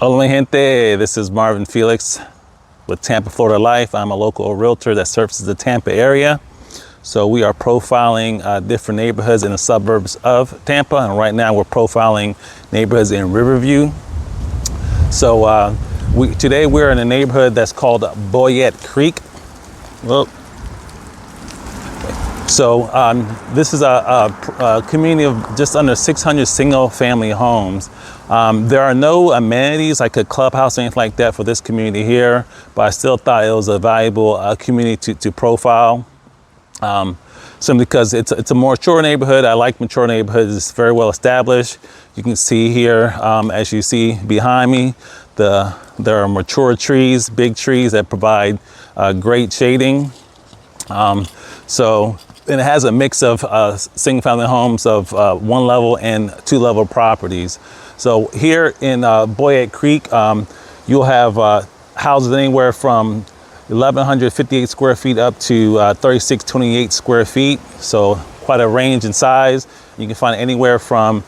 Hola mi gente, this is Marvin Felix with Tampa, Florida Life. I'm a local realtor that services the Tampa area. So we are profiling different neighborhoods in the suburbs of Tampa, and right now we're profiling neighborhoods in Riverview. So today we're in a neighborhood that's called Boyette Creek. Whoa. So this is a community of just under 600 single family homes. There are no amenities like a clubhouse or anything like that for this community here, but I still thought it was a valuable community to profile. Simply because it's a mature neighborhood. I like mature neighborhoods. It's very well established. You can see here, as you see behind me, there are mature trees, big trees that provide great shading. And it has a mix of single family homes of one level and two level properties. So here in Boyette Creek, you'll have houses anywhere from 1,158 square feet up to 3,628 square feet. So quite a range in size. You can find anywhere from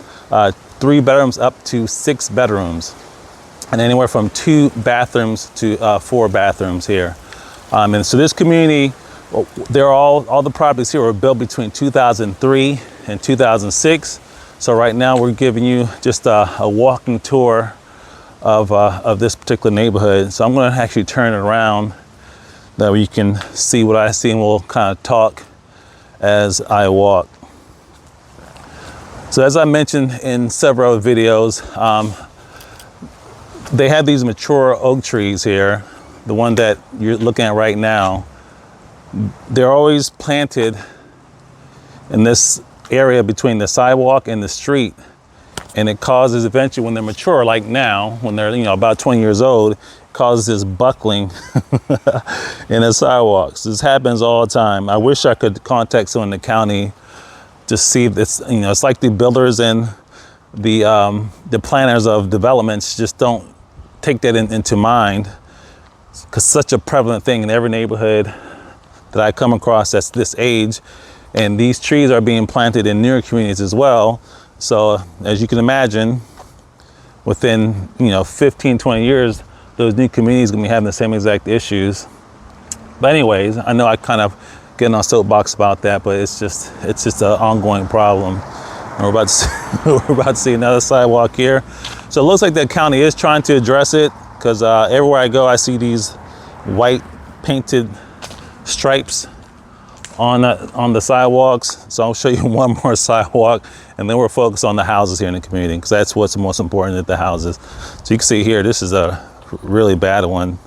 3 bedrooms up to 6 bedrooms, and anywhere from 2 bathrooms to 4 bathrooms here. And so this community, all the properties here were built between 2003 and 2006. So right now we're giving you just a walking tour of this particular neighborhood. So I'm going to actually turn it around that way you can see what I see, and we'll kind of talk as I walk. So as I mentioned in several videos, they have these mature oak trees here. The one that you're looking at right now, they're always planted in this area between the sidewalk and the street, and it causes eventually, when they're mature, like now, when they're about 20 years old, it causes this buckling in the sidewalks. This happens all the time. I wish I could contact someone in the county to see if this, it's like the builders and the planners of developments just don't take that into mind, because such a prevalent thing in every neighborhood that I come across that's this age. And these trees are being planted in newer communities as well. So as you can imagine, within 15, 20 years, those new communities are gonna be having the same exact issues. But anyways, I know I kind of getting on soapbox about that, but it's just an ongoing problem. And we're about to see another sidewalk here. So it looks like the county is trying to address it, because everywhere I go, I see these white painted stripes on the sidewalks. So I'll show you one more sidewalk, and then we're focused on the houses here in the community, because that's what's most important, at the houses. So you can see here, this is a really bad one.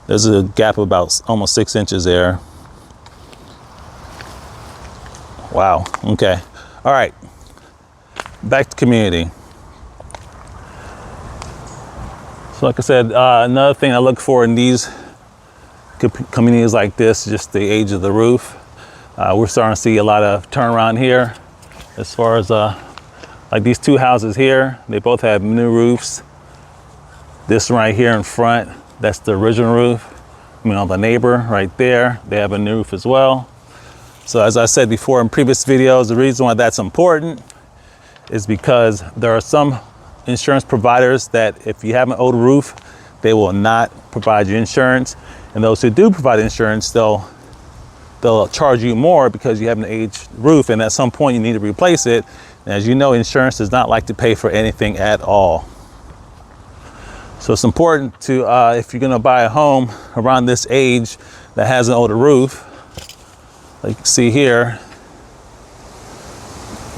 There's a gap of about almost 6 inches there. Wow. Okay. All right. Back to community. So like I said, another thing I look for in these communities like this, just the age of the roof. We're starting to see a lot of turnaround here, as far as like these 2 houses here. They both have new roofs. This one right here in front, that's the original roof. The neighbor right there, they have a new roof as well. So as I said before in previous videos, the reason why that's important is because there are some insurance providers that if you have an old roof, they will not provide you insurance. And those who do provide insurance, they'll charge you more because you have an aged roof, and at some point you need to replace it. And as you know, insurance does not like to pay for anything at all. So it's important to, if you're gonna buy a home around this age that has an older roof, like you can see here,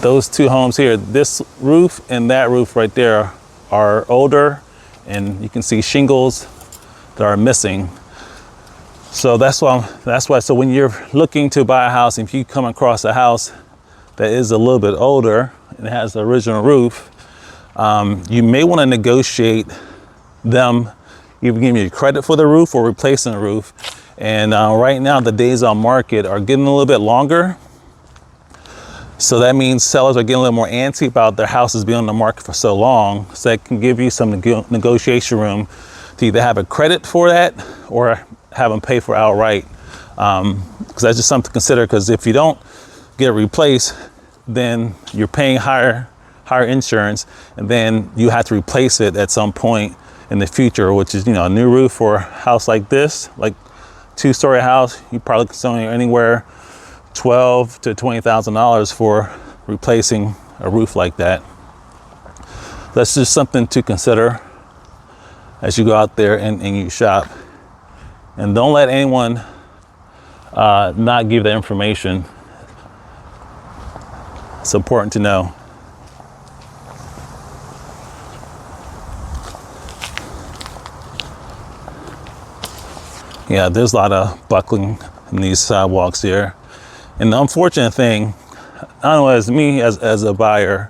those 2 homes here, this roof and that roof right there are older, and you can see shingles that are missing. So that's why. So when you're looking to buy a house, if you come across a house that is a little bit older and has the original roof, you may want to negotiate them, either giving you credit for the roof or replacing the roof. And right now the days on market are getting a little bit longer. So that means sellers are getting a little more antsy about their houses being on the market for so long. So that can give you some negotiation room to either have a credit for that or have them pay for outright. Because that's just something to consider, because if you don't get it replaced, then you're paying higher insurance, and then you have to replace it at some point. in the future, which is, a new roof for a house like this, like 2-story house. You probably could sell anywhere $12,000 to $20,000 for replacing a roof like that. That's just something to consider as you go out there and you shop. And don't let anyone not give that information. It's important to know. Yeah, there's a lot of buckling in these sidewalks here. And the unfortunate thing, I don't know, as me as a buyer,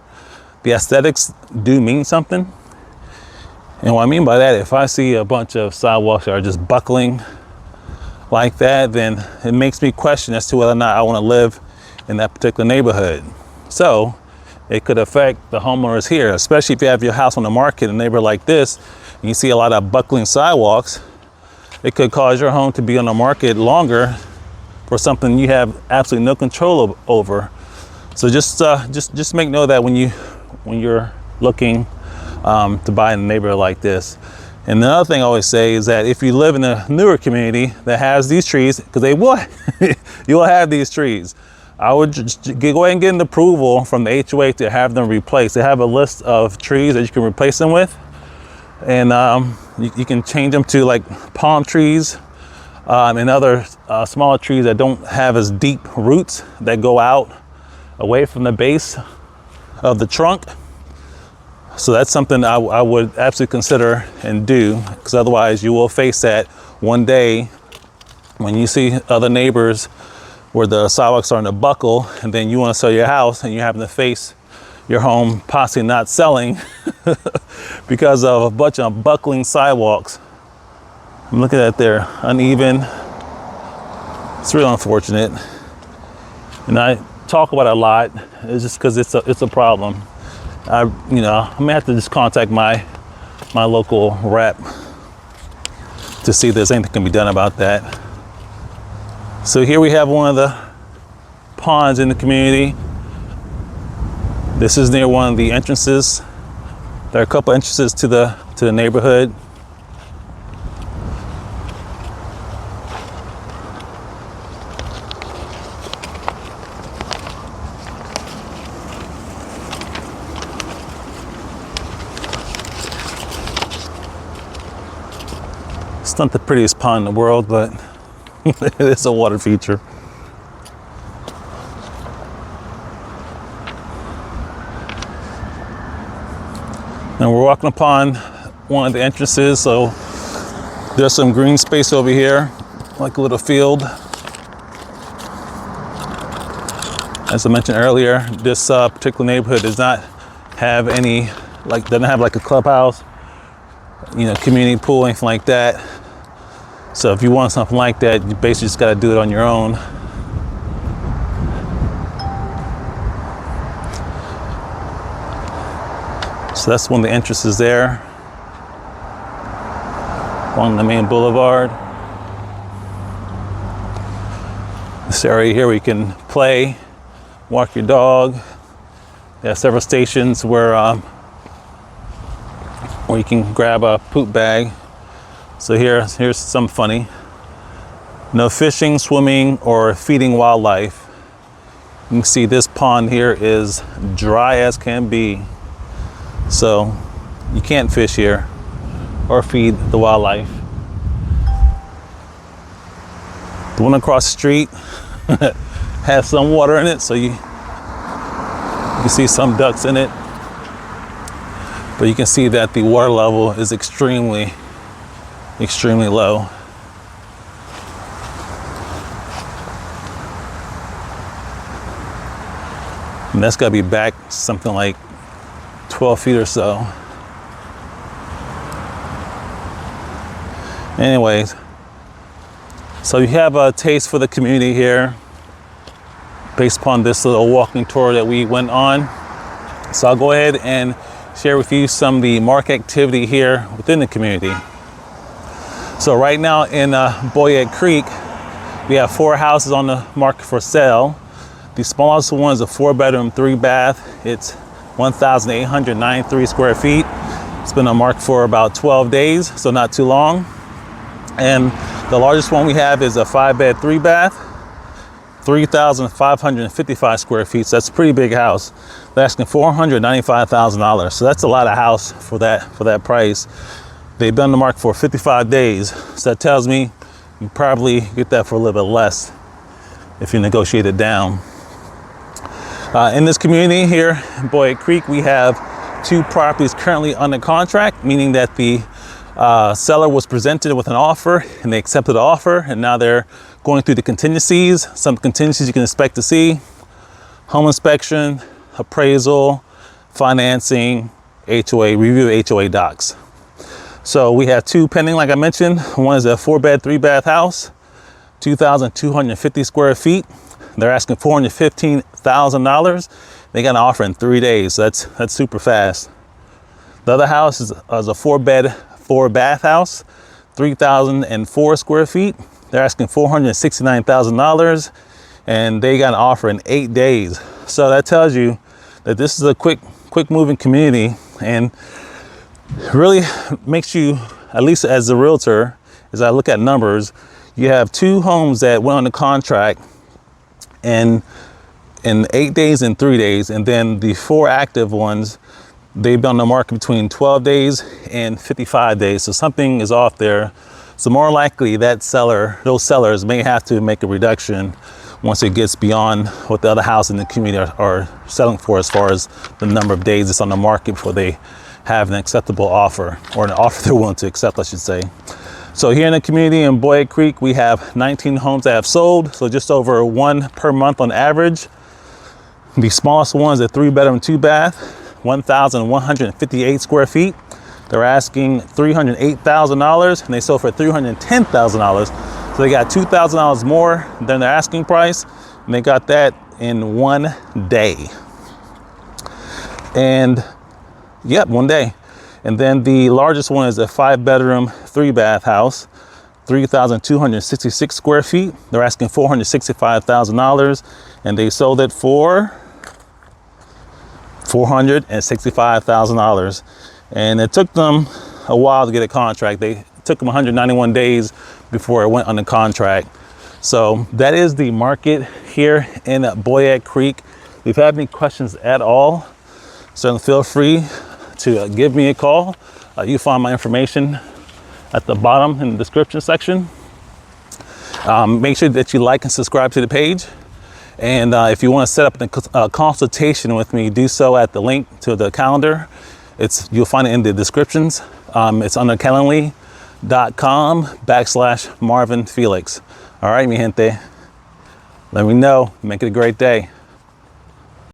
the aesthetics do mean something. And what I mean by that, if I see a bunch of sidewalks that are just buckling like that, then it makes me question as to whether or not I want to live in that particular neighborhood. So it could affect the homeowners here, especially if you have your house on the market in a neighborhood like this, and you see a lot of buckling sidewalks. It could cause your home to be on the market longer for something you have absolutely no control over. So just make note of that when you're looking to buy in a neighborhood like this. And the other thing I always say is that if you live in a newer community that has these trees, because they will, you will have these trees, I would just go ahead and get an approval from the HOA to have them replaced. They have a list of trees that you can replace them with, and you can change them to like palm trees and other smaller trees that don't have as deep roots that go out away from the base of the trunk. So that's something I would absolutely consider and do, because otherwise you will face that one day when you see other neighbors where the sidewalks starting to buckle, and then you want to sell your house and you're having to face your home possibly not selling because of a bunch of buckling sidewalks. I'm looking at there, uneven. It's really unfortunate, and I talk about it a lot. It's just because it's a problem. I may have to just contact my local rep to see if there's anything that can be done about that. So here we have one of the ponds in the community. This is near one of the entrances. There are a couple entrances to the neighborhood. It's not the prettiest pond in the world, but it is a water feature. And we're walking upon one of the entrances, so there's some green space over here, like a little field. As I mentioned earlier, this particular neighborhood does not have any, doesn't have like a clubhouse, community pool, anything like that. So if you want something like that, you basically just got to do it on your own. So that's one of the entrances there along the main boulevard. This area here where you can play, walk your dog. There are several stations where you can grab a poop bag. So here's some funny. No fishing, swimming, or feeding wildlife. You can see this pond here is dry as can be. So you can't fish here or feed the wildlife. The one across the street has some water in it, so you can see some ducks in it. But you can see that the water level is extremely low. And that's got to be back something like 12 feet or so. Anyways, so you have a taste for the community here based upon this little walking tour that we went on. So I'll go ahead and share with you some of the market activity here within the community. So right now in Boyette Creek, we have 4 houses on the market for sale. The smallest one is a 4-bedroom, 3-bath. It's 1,893 square feet. It's been on market for about 12 days, so not too long. And the largest one we have is a 5-bed, 3-bath, 3,555 square feet. So that's a pretty big house. They're asking $495,000. So that's a lot of house for that price. They've been on the market for 55 days. So that tells me you probably get that for a little bit less if you negotiate it down. In this community here in Boyette Creek, we have 2 properties currently under contract, meaning that the seller was presented with an offer and they accepted the offer, and now they're going through the contingencies. Some contingencies you can expect to see: home inspection, appraisal, financing, HOA, review HOA docs. So we have 2 pending, like I mentioned. One is a 4-bed, 3-bath house, 2,250 square feet. They're asking $415,000. They got an offer in 3 days. So that's super fast. The other house is a 4-bed, 4-bath house, 3,004 square feet. They're asking $469,000, and they got an offer in 8 days. So that tells you that this is a quick moving community, and really makes you, at least as a realtor, as I look at numbers, you have 2 homes that went on the contract in 8 days and 3 days, and then the 4 active ones, they've been on the market between 12 days and 55 days. So something is off there. So more likely that those sellers may have to make a reduction once it gets beyond what the other houses in the community are selling for, as far as the number of days it's on the market before they have an acceptable offer, or an offer they're willing to accept, I should say. So here in the community in Boyette Creek, we have 19 homes that have sold, so just over 1 per month on average. The smallest one is a 3-bedroom, 2-bath, 1,158 square feet. They're asking $308,000, and they sold for $310,000. So they got $2,000 more than their asking price, and they got that in 1 day. And yep, 1 day. And then the largest one is a 5-bedroom, 3-bath house, 3,266 square feet. They're asking $465,000, and they sold it for $465,000. And it took them a while to get a contract. It took them 191 days before it went on the contract. So that is the market here in Boyette Creek. If you have any questions at all, certainly feel free to give me a call. You find my information at the bottom in the description section. Make sure that you like and subscribe to the page. And if you want to set up a consultation with me, do so at the link to the calendar. You'll find it in the descriptions. It's under calendly.com/Marvin Felix. All right, mi gente. Let me know. Make it a great day.